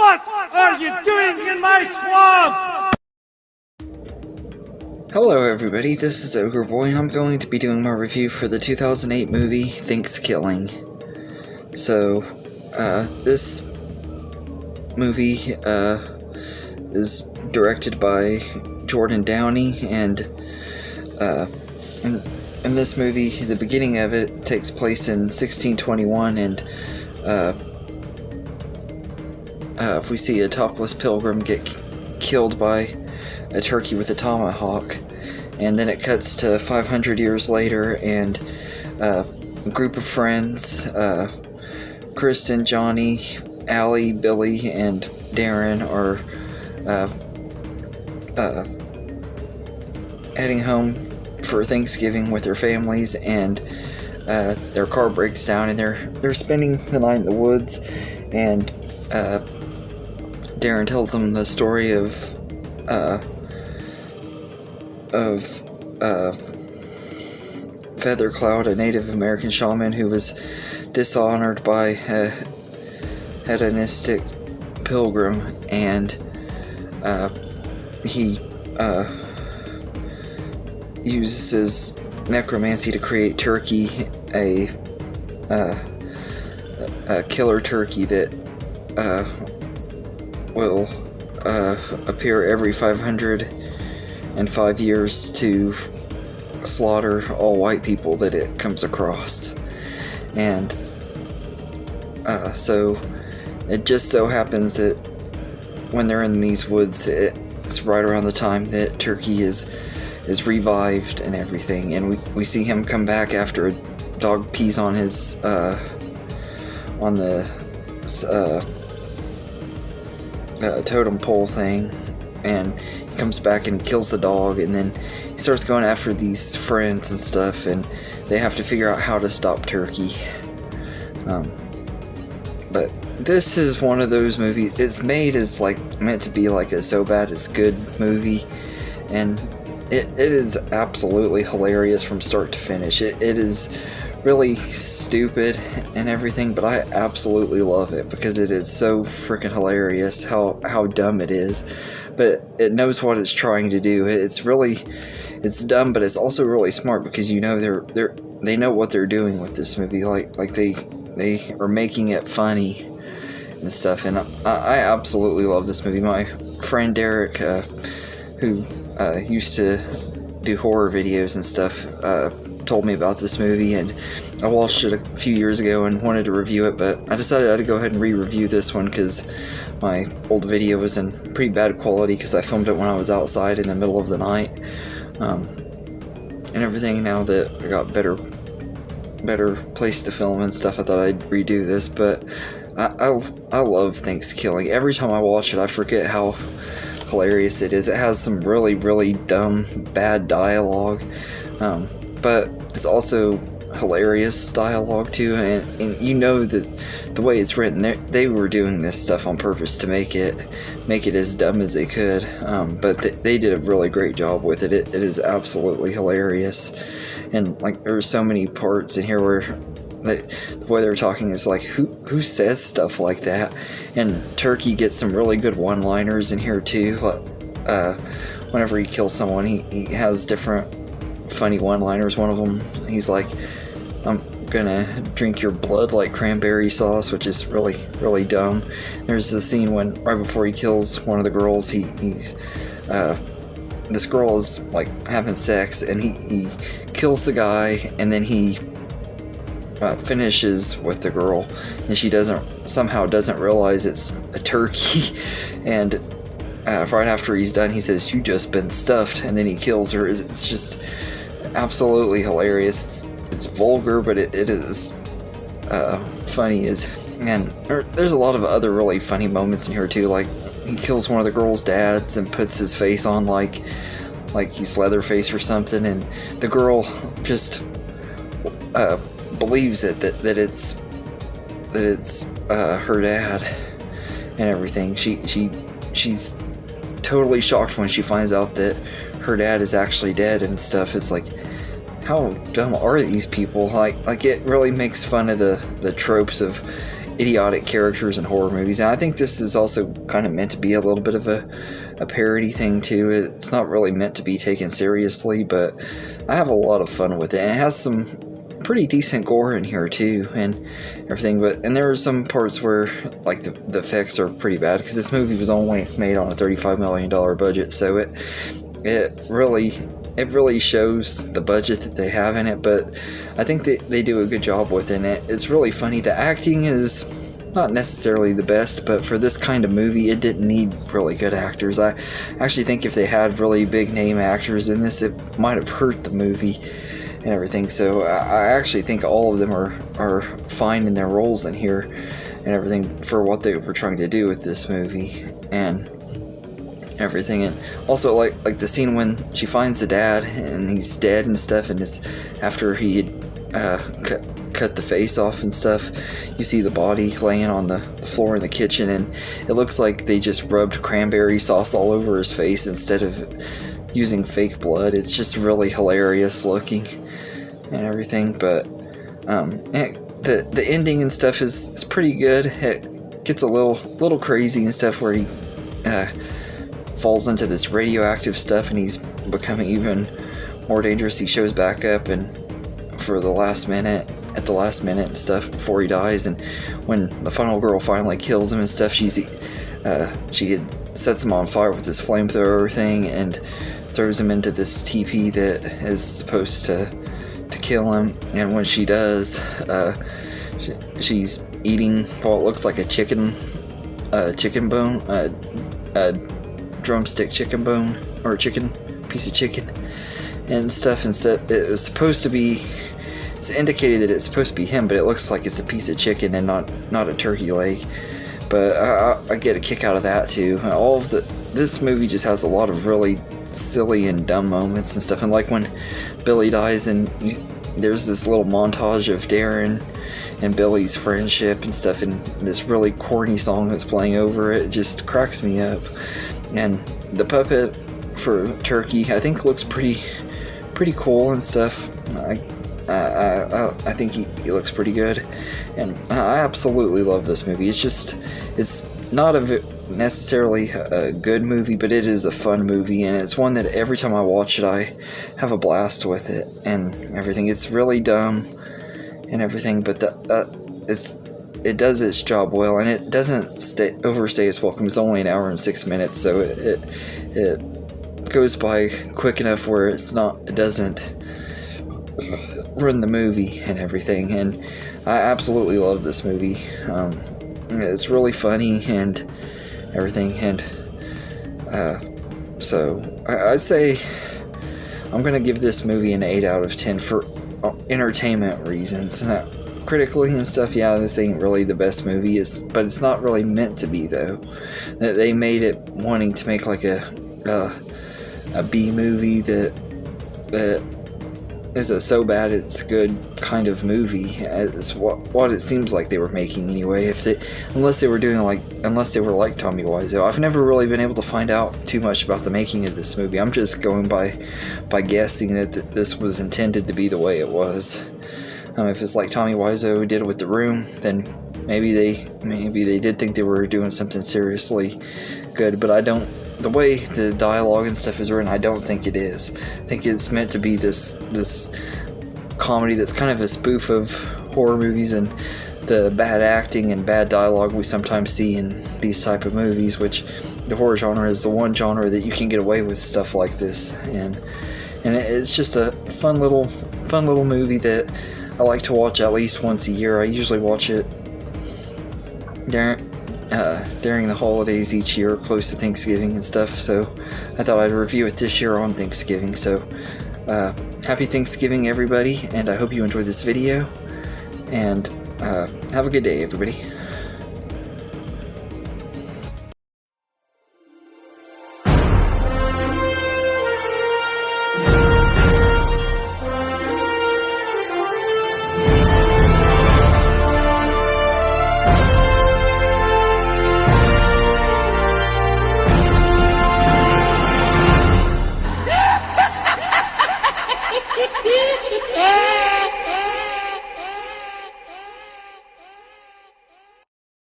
What are you doing in my swamp? Hello everybody, this is Ogre Boy, and I'm going to be doing my review for the 2008 movie, ThanksKilling. So, this movie, is directed by Jordan Downey, and, in this movie, the beginning of it takes place in 1621, and, we see a topless pilgrim get killed by a turkey with a tomahawk, and then it cuts to 500 years later, and a group of friends, Kristen, Johnny, Allie, Billy, and Darren are heading home for Thanksgiving with their families, and their car breaks down, and they're spending the night in the woods, and Darren tells them the story of Feather Cloud, a Native American shaman who was dishonored by a hedonistic pilgrim, and he uses necromancy to create Turkey, a killer turkey that will appear every 505 years to slaughter all white people that it comes across. And so it just so happens that when they're in these woods, it's right around the time that Turkey is revived and everything, and we see him come back after a dog pees on his on the totem pole thing, and he comes back and kills the dog, and then he starts going after these friends and stuff, and they have to figure out how to stop Turkey. But this is one of those movies, it's made as meant to be like a so bad it's good movie, and it is absolutely hilarious from start to finish. It is really stupid and everything, but I absolutely love it because it is so freaking hilarious how dumb it is, but it knows what it's trying to do. It's dumb, but it's also really smart, because you know they know what they're doing with this movie. Like they are making it funny and stuff, and I absolutely love this movie. My friend Derek, who used to do horror videos and stuff, told me about this movie, and I watched it a few years ago and wanted to review it, but I decided I'd go ahead and re-review this one because my old video was in pretty bad quality because I filmed it when I was outside in the middle of the night, and everything. Now that I got better place to film and stuff, I thought I'd redo this. But I love ThanksKilling. Every time I watch it, I forget how hilarious it is. It has some really, really dumb, bad dialogue, but it's also hilarious dialogue too, and you know that the way it's written, they were doing this stuff on purpose to make it as dumb as they could, but they did a really great job with it. It is absolutely hilarious, and there are so many parts in here where the way they're talking is like, who says stuff like that? And Turkey gets some really good one-liners in here too. Whenever he kills someone, he has different funny one-liners. One of them, he's like, "I'm gonna drink your blood like cranberry sauce," which is really, really dumb. There's the scene when right before he kills one of the girls, this girl is having sex, and he kills the guy, and then he finishes with the girl, and she somehow doesn't realize it's a turkey, and right after he's done, he says, "You just been stuffed," and then he kills her. It's just absolutely hilarious. It's vulgar, but it is funny and there's a lot of other really funny moments in here too. Like he kills one of the girl's dads and puts his face on like he's Leatherface or something, and the girl just believes that it's her dad and everything. She's totally shocked when she finds out that her dad is actually dead and stuff. It's like, how dumb are these people? Like it really makes fun of the tropes of idiotic characters in horror movies. And I think this is also kind of meant to be a little bit of a parody thing too. It's not really meant to be taken seriously, but I have a lot of fun with it. And it has some pretty decent gore in here too, and everything. And there are some parts where like the effects are pretty bad, because this movie was only made on a $35 million budget, so it really shows the budget that they have in it. But I think they do a good job within it. It's really funny. The acting is not necessarily the best, but for this kind of movie, it didn't need really good actors. I actually think if they had really big name actors in this, it might have hurt the movie and everything. So I actually think all of them are fine in their roles in here and everything for what they were trying to do with this movie and everything. And also like the scene when she finds the dad and he's dead and stuff, and it's after he had cut the face off and stuff. You see the body laying on the floor in the kitchen, and it looks like they just rubbed cranberry sauce all over his face instead of using fake blood. It's just really hilarious looking and everything. But the ending and stuff is pretty good. It gets a little crazy and stuff, where he falls into this radioactive stuff and he's becoming even more dangerous. He shows back up and at the last minute and stuff before he dies, and when the final girl finally kills him and stuff, she sets him on fire with this flamethrower thing and throws him into this teepee that is supposed to kill him. And when she does, she's eating what looks like a chicken bone, a drumstick chicken bone, or a piece of chicken and stuff. Instead, it was supposed to be, it's indicated that it's supposed to be him, but it looks like it's a piece of chicken and not a turkey leg. But I get a kick out of that too. This movie just has a lot of really silly and dumb moments and stuff. And like when Billy dies, and there's this little montage of Darren and Billy's friendship and stuff, and this really corny song that's playing over it just cracks me up. And the puppet for Turkey, I think, looks pretty cool and stuff. I think he looks pretty good, and I absolutely love this movie. It's not necessarily a good movie, but it is a fun movie, and it's one that every time I watch it, I have a blast with it and everything. It's really dumb and everything, but it does its job well, and it doesn't overstay its welcome. It's only an hour and 6 minutes, so it goes by quick enough where it doesn't ruin the movie and everything. And I absolutely love this movie. It's really funny and everything, and so I'd say I'm gonna give this movie an 8 out of 10 for entertainment reasons. Critically and stuff, yeah, this ain't really the best movie, but it's not really meant to be, though. They made it wanting to make like a B movie that is a so bad it's good kind of movie. It's what it seems like they were making anyway. Unless they were like Tommy Wiseau. I've never really been able to find out too much about the making of this movie. I'm just going by guessing that this was intended to be the way it was. If it's like Tommy Wiseau did with The Room, then maybe they did think they were doing something seriously good, but I don't. The way the dialogue and stuff is written, I don't think it is. I think it's meant to be this comedy that's kind of a spoof of horror movies and the bad acting and bad dialogue we sometimes see in these type of movies, which the horror genre is the one genre that you can get away with stuff like this. And it's just a fun little movie that I like to watch at least once a year. I usually watch it during the holidays each year, close to Thanksgiving and stuff, so I thought I'd review it this year on Thanksgiving. So happy Thanksgiving, everybody, and I hope you enjoyed this video, and have a good day, everybody.